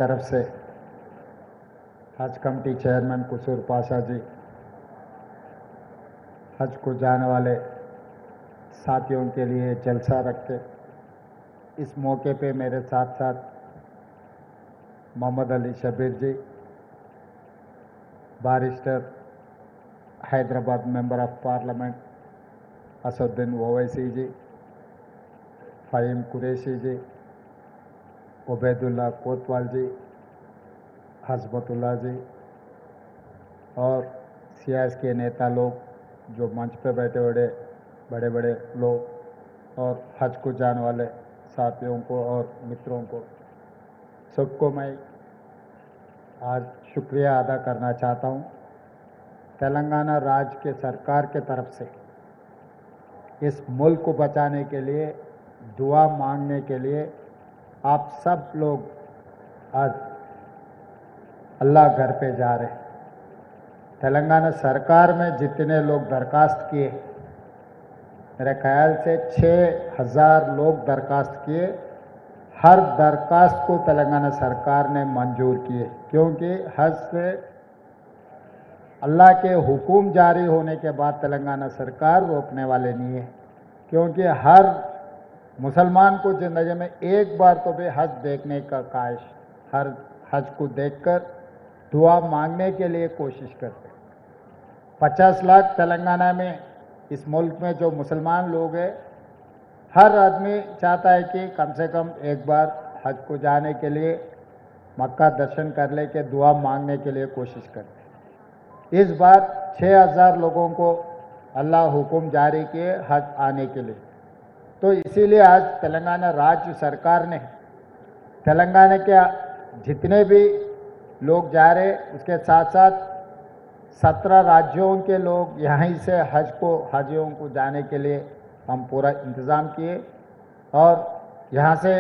तरफ से हज कमेटी चेयरमैन कुसूर पाशा जी, हज को जाने वाले साथियों के लिए जलसा रखे। इस मौके पे मेरे साथ साथ Mohammad Ali Shabbir ji, barrister, Hyderabad member of parliament Asaduddin Owaisi ji, Faheem Qureshi ji, Ubaidullah Kotwal ji, हसबतुल्ला जी और सियास के नेता लोग जो मंच पे बैठे बड़े बड़े लोग और हज को जाने वाले साथियों को और मित्रों को, सबको मैं आज शुक्रिया अदा करना चाहता हूँ। तेलंगाना राज्य के सरकार के तरफ से इस मुल्क को बचाने के लिए, दुआ मांगने के लिए आप सब लोग आज अल्लाह घर पे जा रहे हैं। तेलंगाना सरकार में जितने लोग दरखास्त किए, मेरे ख्याल से 6000 लोग दरखास्त किए, हर दरखास्त को तेलंगाना सरकार ने मंजूर किए, क्योंकि हज से अल्लाह के हुक्म जारी होने के बाद तेलंगाना सरकार रोकने वाले नहीं है। क्योंकि हर मुसलमान को ज़िंदगी में एक बार तो भी हज देखने का ख्वाहिश, हर हज को देखकर दुआ मांगने के लिए कोशिश करते। 50 लाख तेलंगाना में, इस मुल्क में जो मुसलमान लोग हैं, हर आदमी चाहता है कि कम से कम एक बार हज को जाने के लिए, मक्का दर्शन कर ले के दुआ मांगने के लिए कोशिश करते। इस बार 6000 लोगों को अल्लाह हुक्म जारी किए हज आने के लिए। तो इसीलिए आज तेलंगाना राज्य सरकार ने तेलंगाना के जितने भी लोग जा रहे, उसके साथ साथ 17 राज्यों के लोग यहीं से हजियों को जाने के लिए हम पूरा इंतज़ाम किए। और यहाँ से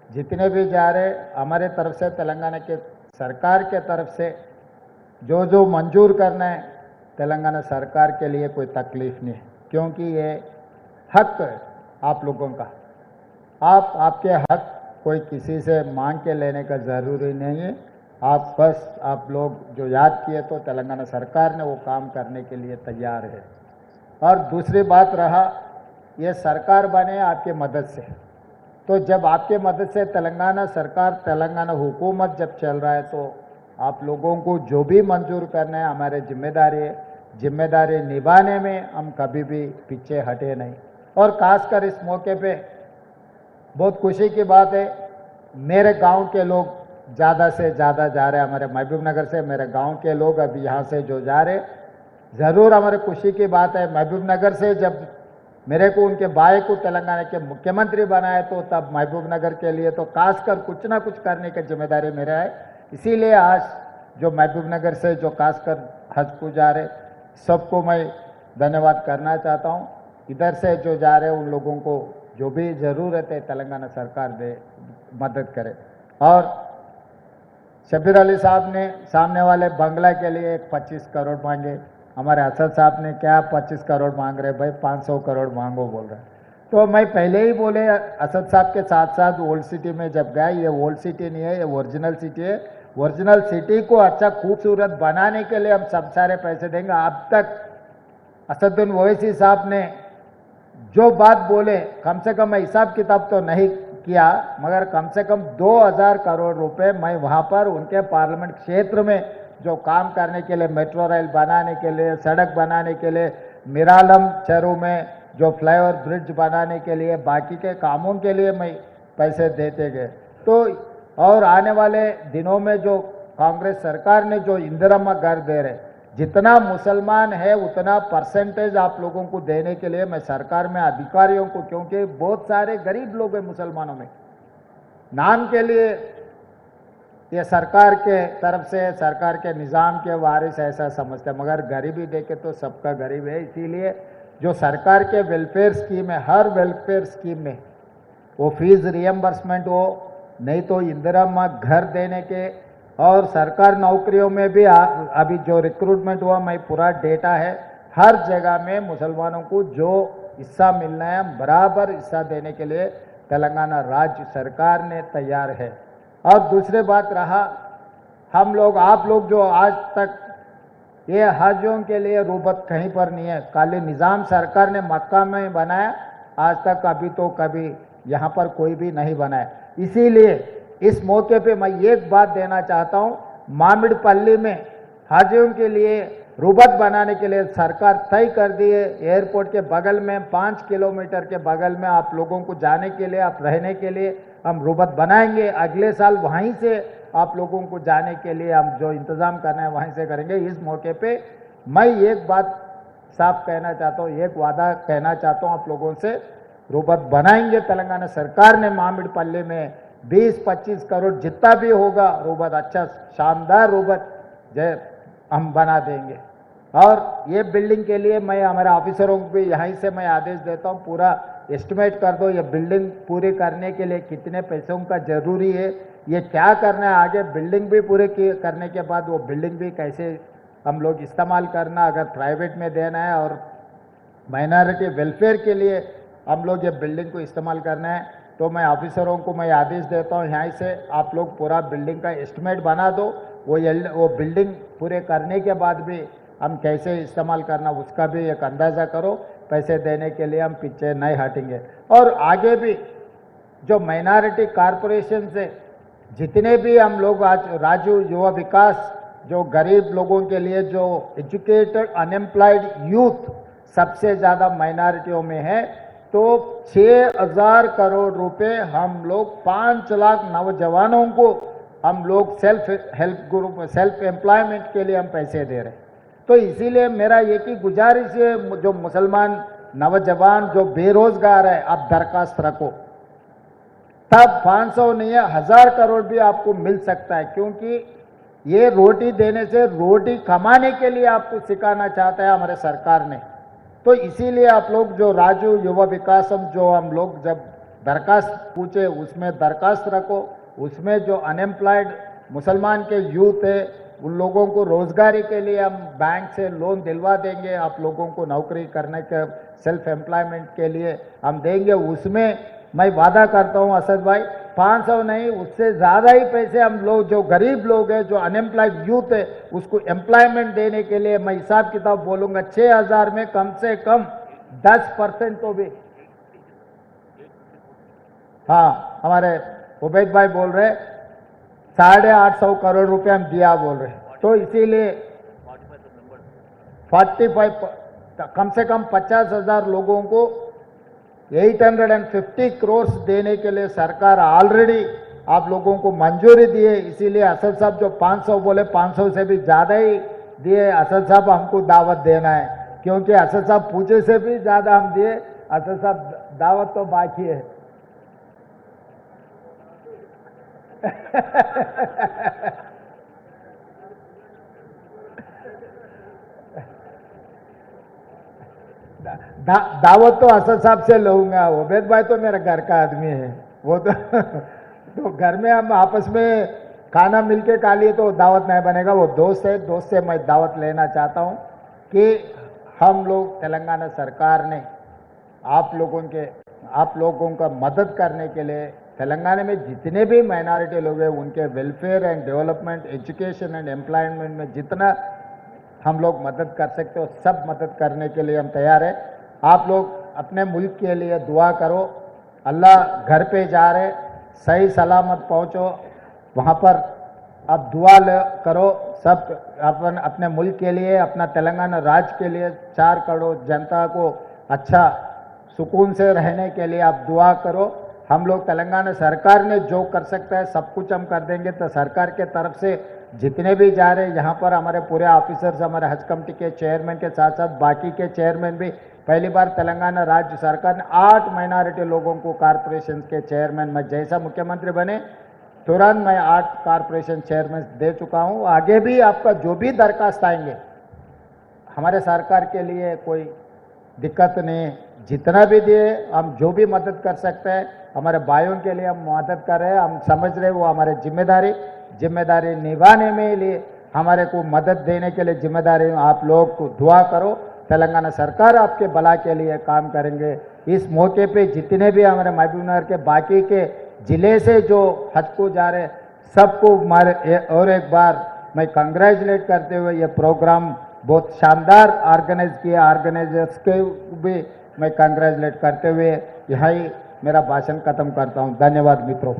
जितने भी जा रहे, हमारे तरफ से तेलंगाना के सरकार के तरफ से जो जो मंजूर करना है, तेलंगाना सरकार के लिए कोई तकलीफ नहीं है, क्योंकि ये हक है आप लोगों का। आपके हक कोई किसी से मांग के लेने का ज़रूरी नहीं है। आप लोग जो याद किए तो तेलंगाना सरकार ने वो काम करने के लिए तैयार है। और दूसरी बात रहा, ये सरकार बने आपके मदद से। तो जब आपके मदद से तेलंगाना सरकार, तेलंगाना हुकूमत जब चल रहा है, तो आप लोगों को जो भी मंजूर करना है हमारे जिम्मेदारी है। जिम्मेदारी निभाने में हम कभी भी पीछे हटे नहीं। और खासकर इस मौके पे बहुत खुशी की बात है, मेरे गांव के लोग ज़्यादा से ज़्यादा जा रहे हैं। हमारे महबूब नगर से मेरे गांव के लोग अभी यहाँ से जो जा रहे, ज़रूर हमारे खुशी की बात है। महबूब नगर से जब मेरे को उनके भाई को तेलंगाना के मुख्यमंत्री बनाए, तो तब महबूब नगर के लिए तो खासकर कुछ ना कुछ करने की जिम्मेदारी मेरा है। इसीलिए आज जो महबूब नगर से जो खासकर हज को जा रहे, सबको मैं धन्यवाद करना चाहता हूँ। इधर से जो जा रहे उन लोगों को जो भी ज़रूरत है तेलंगाना सरकार दे, मदद करे। और शबीर अली साहब ने सामने वाले बंगला के लिए 25 करोड़ मांगे। हमारे असद साहब ने क्या 25 करोड़ मांग रहे भाई, 500 करोड़ मांगो बोल रहे। तो मैं पहले ही बोले, असद साहब के साथ साथ ओल्ड सिटी में जब गए, ये ओल्ड सिटी नहीं है, ये ओरिजिनल सिटी है। ओरिजिनल सिटी को अच्छा खूबसूरत बनाने के लिए हम सब सारे पैसे देंगे। अब तक असदुद्दीन ओवैसी साहब ने जो बात बोले, कम से कम मैं हिसाब किताब तो नहीं किया, मगर कम से कम 2000 करोड़ रुपए मैं वहाँ पर उनके पार्लियामेंट क्षेत्र में जो काम करने के लिए, मेट्रो रेल बनाने के लिए, सड़क बनाने के लिए, मिरालम चरू में जो फ्लाईओवर ब्रिज बनाने के लिए, बाकी के कामों के लिए मैं पैसे देते गए। तो और आने वाले दिनों में जो कांग्रेस सरकार ने जो इंदिरा घर दे रहे, जितना मुसलमान है उतना परसेंटेज आप लोगों को देने के लिए मैं सरकार में अधिकारियों को, क्योंकि बहुत सारे गरीब लोग हैं मुसलमानों में, नाम के लिए ये सरकार के तरफ से, सरकार के निज़ाम के वारिस ऐसा समझते हैं, मगर गरीबी देखे तो सबका गरीब है। इसीलिए जो सरकार के वेलफेयर स्कीम है, हर वेलफेयर स्कीम में वो फीस रियम्बर्समेंट हो, नहीं तो इंदिरा घर देने के, और सरकार नौकरियों में भी अभी जो रिक्रूटमेंट हुआ, मैं पूरा डेटा है, हर जगह में मुसलमानों को जो हिस्सा मिलना है बराबर हिस्सा देने के लिए तेलंगाना राज्य सरकार ने तैयार है। और दूसरी बात रहा, हम लोग आप लोग जो आज तक ये हाजियों के लिए रूबत कहीं पर नहीं है, खाली निज़ाम सरकार ने मक्का में बनाया, आज तक अभी तो कभी यहाँ पर कोई भी नहीं बनाया। इसीलिए इस मौके पे मैं एक बात देना चाहता हूँ, मामिड़पल्ली में हाजियों के लिए रूबत बनाने के लिए सरकार तय कर दी है। एयरपोर्ट के बगल में 5 किलोमीटर के बगल में आप लोगों को जाने के लिए, आप रहने के लिए हम रूबत बनाएंगे। अगले साल वहीं से आप लोगों को जाने के लिए हम जो इंतज़ाम करना है वहीं से करेंगे। इस मौके पे मैं एक बात साफ कहना चाहता हूँ, एक वादा कहना चाहता हूँ आप लोगों से, रूबत बनाएंगे। तेलंगाना सरकार ने मामिड़पल्ली में 20-25 करोड़ जितना भी होगा रूबत, अच्छा शानदार रूबत जय हम बना देंगे। और ये बिल्डिंग के लिए मैं हमारे ऑफिसरों को भी यहीं से मैं आदेश देता हूँ, पूरा एस्टिमेट कर दो, ये बिल्डिंग पूरी करने के लिए कितने पैसों का जरूरी है, ये क्या करना है आगे, बिल्डिंग भी पूरे करने के बाद वो बिल्डिंग भी कैसे हम लोग इस्तेमाल करना, अगर प्राइवेट में देना है और माइनॉरिटी वेलफेयर के लिए हम लोग ये बिल्डिंग को इस्तेमाल करना है, तो मैं ऑफिसरों को मैं आदेश देता हूँ यहाँ से आप लोग पूरा बिल्डिंग का एस्टिमेट बना दो। वो बिल्डिंग पूरे करने के बाद भी हम कैसे इस्तेमाल करना उसका भी एक अंदाज़ा करो। पैसे देने के लिए हम पीछे नहीं हटेंगे। और आगे भी जो माइनॉरिटी कॉरपोरेशन से जितने भी हम लोग आज राजू युवा विकास, जो गरीब लोगों के लिए जो एजुकेटेड अनएम्प्लॉयड यूथ सबसे ज़्यादा माइनॉरिटियों में है, तो 6,000 करोड़ रुपए हम लोग 5 लाख नौजवानों को हम लोग self help group, self employment के लिए हम पैसे दे रहे हैं। तो इसीलिए मेरा एक ही गुजारिश है, जो मुसलमान नौजवान जो बेरोजगार है आप दरखास्त रखो, तब 500 नहीं है 1000 करोड़ भी आपको मिल सकता है, क्योंकि ये रोटी देने से रोटी कमाने के लिए आपको सिखाना चाहता है हमारे सरकार ने। तो इसीलिए आप लोग जो राजू युवा विकासम जो हम लोग जब दरखास्त पूछे उसमें दरखास्त रखो, उसमें जो अनएम्प्लॉयड मुसलमान के यूथ है उन लोगों को रोजगारी के लिए हम बैंक से लोन दिलवा देंगे, आप लोगों को नौकरी करने के सेल्फ एम्प्लॉयमेंट के लिए हम देंगे। उसमें मैं वादा करता हूं असद भाई, 500 नहीं उससे ज़्यादा ही पैसे हम लोग जो गरीब लोग हैं, जो अनएम्प्लॉयड यूथ है, उसको एम्प्लॉयमेंट देने के लिए मैं हिसाब किताब बोलूँगा। 6,000 में कम से कम 10% तो भी, हाँ हमारे उबैद भाई बोल रहे 850 करोड़ रुपए हम दिया बोल रहे, तो इसीलिए 45 कम से कम 50,000 लोगों को 850 करोड़ देने के लिए सरकार ऑलरेडी आप लोगों को मंजूरी दी है। इसीलिए असद साहब जो 500 बोले 500 से भी ज़्यादा ही दिए। असद साहब हमको दावत देना है, क्योंकि असद साहब पूछे से भी ज़्यादा हम दिए, असद साहब दावत तो बाकी है। दावत तो असद साहब से लूंगा, उबैद भाई तो मेरा घर का आदमी है, वो तो घर में हम आपस में खाना मिलके खा लिए तो दावत नहीं बनेगा, वो दोस्त है, दोस्त से मैं दावत लेना चाहता हूं कि हम लोग तेलंगाना सरकार ने आप लोगों का मदद करने के लिए तेलंगाना में जितने भी माइनॉरिटी लोग हैं उनके welfare and development, education and employment में जितना हम लोग मदद कर सकते हो सब मदद करने के लिए हम तैयार हैं। आप लोग अपने मुल्क के लिए दुआ करो, अल्लाह घर पे जा रहे सही सलामत पहुंचो, वहाँ पर अब दुआ करो सब अपने मुल्क के लिए, अपना तेलंगाना राज्य के लिए, 4 करोड़ जनता को अच्छा सुकून से रहने के लिए आप दुआ करो। हम लोग तेलंगाना सरकार ने जो कर सकता है सब कुछ हम कर देंगे। तो सरकार के तरफ से जितने भी जा रहे हैं यहाँ पर हमारे पूरे ऑफिसर्स, हमारे हज कमेटी के चेयरमैन के साथ साथ बाकी के चेयरमैन भी, पहली बार तेलंगाना राज्य सरकार ने 8 माइनॉरिटी लोगों को कॉरपोरेशन के चेयरमैन, मैं जैसा मुख्यमंत्री बने तुरंत मैं 8 कॉरपोरेशन चेयरमैन दे चुका हूँ। आगे भी आपका जो भी दरखास्त आएंगे हमारे सरकार के लिए कोई दिक्कत नहीं, जितना भी दिए हम जो भी मदद कर सकते हैं हमारे भाइयों के लिए हम मदद कर रहे हैं। हम समझ रहे वो हमारे जिम्मेदारी निभाने में लिए हमारे को मदद देने के लिए जिम्मेदारी, आप लोग को दुआ करो, तेलंगाना सरकार आपके भला के लिए काम करेंगे। इस मौके पे जितने भी हमारे महबूबनगर के बाकी के जिले से जो हज को जा रहे सबको और एक बार मैं कंग्रेचुलेट करते हुए ये प्रोग्राम बहुत शानदार ऑर्गेनाइज किया, ऑर्गेनाइजर्स के भी मैं कंग्रेचुलेट करते हुए यहाँ ही मेरा भाषण खत्म करता हूँ। धन्यवाद मित्रों।